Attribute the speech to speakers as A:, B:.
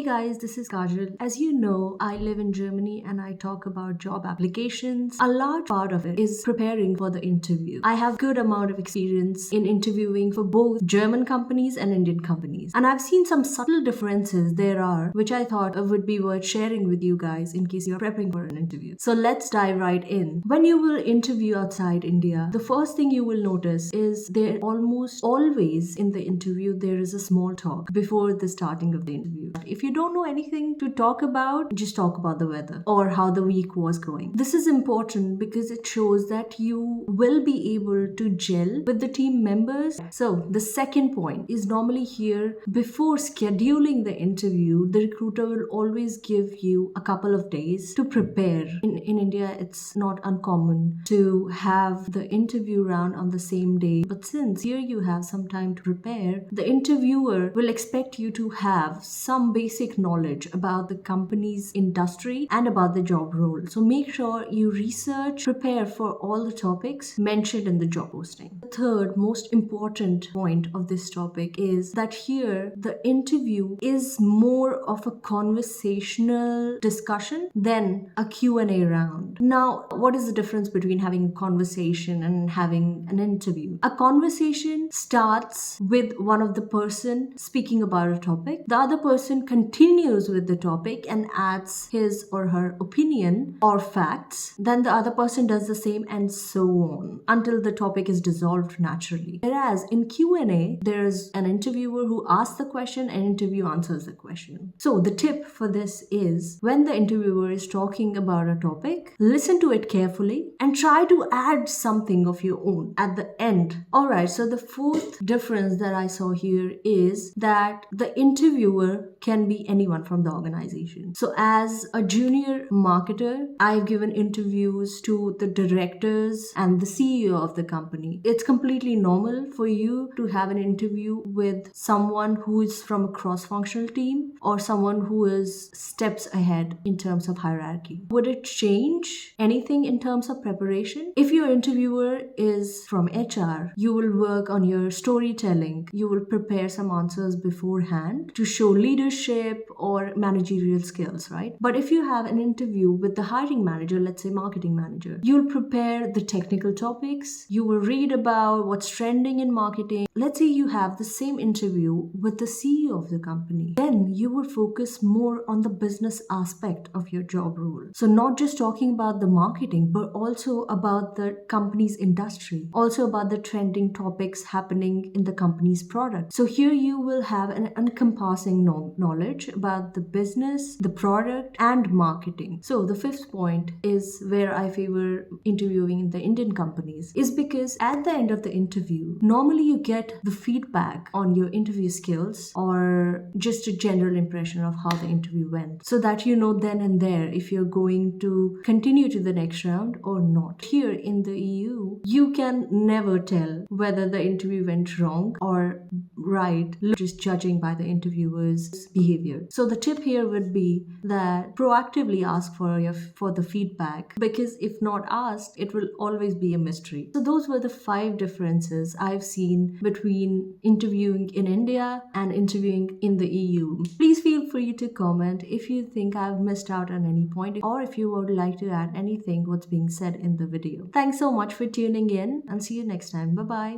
A: guys, this is Kajal. As you know, I live in Germany and I talk about job applications. A large part of it is preparing for the interview. I have good amount of experience in interviewing for both German companies and Indian companies. And I've seen some subtle differences there are, which I thought would be worth sharing with you guys in case you're prepping for an interview. So let's dive right in. When you will interview outside India, the first thing you will notice is there almost always in the interview there is a small talk before the starting of the interview. If you don't know anything to talk about, just talk about the weather or how the week was going. This is important because it shows that you will be able to gel with the team members. So the second point is normally here before scheduling the interview, the recruiter will always give you a couple of days to prepare. In India, it's not uncommon to have the interview round on the same day, but since here you have some time to prepare, the interviewer will expect you to have some basic knowledge about the company's industry and about the job role. So make sure you research, prepare for all the topics mentioned in the job posting. The third most important point of this topic is that here the interview is more of a conversational discussion than a Q&A round. Now, what is the difference between having a conversation and having an interview? A conversation starts with one of the person speaking about a topic. The other person continues with the topic and adds his or her opinion or facts. Then the other person does the same and so on until the topic is dissolved naturally. Whereas in Q&A, there's an interviewer who asks the question and interview answers the question. So the tip for this is when the interviewer is talking about a topic, listen to it carefully and try to add something of your own at the end. Alright, so the fourth difference that I saw here is that the interviewer can be anyone from the organization. So as a junior marketer, I've given interviews to the directors and the CEO of the company. It's completely normal for you to have an interview with someone who is from a cross-functional team or someone who is steps ahead in terms of hierarchy. Would it change anything in terms of preparation? If your interviewer is from HR, you will work on your storytelling. You will prepare some answers beforehand to show leadership or managerial skills, right? But if you have an interview with the hiring manager, let's say marketing manager, you'll prepare the technical topics. You will read about what's trending in marketing. Let's say you have the same interview with the CEO of the company. Then you will focus more on the business aspect of your job role. So not just talking about the marketing, but also about the company's industry, also about the trending topics happening in the company's product. So here you will have an encompassing knowledge about the business, the product, and marketing. So the fifth point is where I favor interviewing in the Indian companies is because at the end of the interview, normally you get the feedback on your interview skills or just a general impression of how the interview went so that you know then and there if you're going to continue to the next round or not. Here in the EU, you can never tell whether the interview went wrong or right just judging by the interviewer's behavior. So the tip here would be that proactively ask for the feedback, because if not asked, it will always be a mystery. So those were the 5 differences I've seen between interviewing in India and interviewing in the EU. Please feel free to comment if you think I've missed out on any point or if you would like to add anything what's being said in the video. Thanks so much for tuning in and see you next time. Bye bye.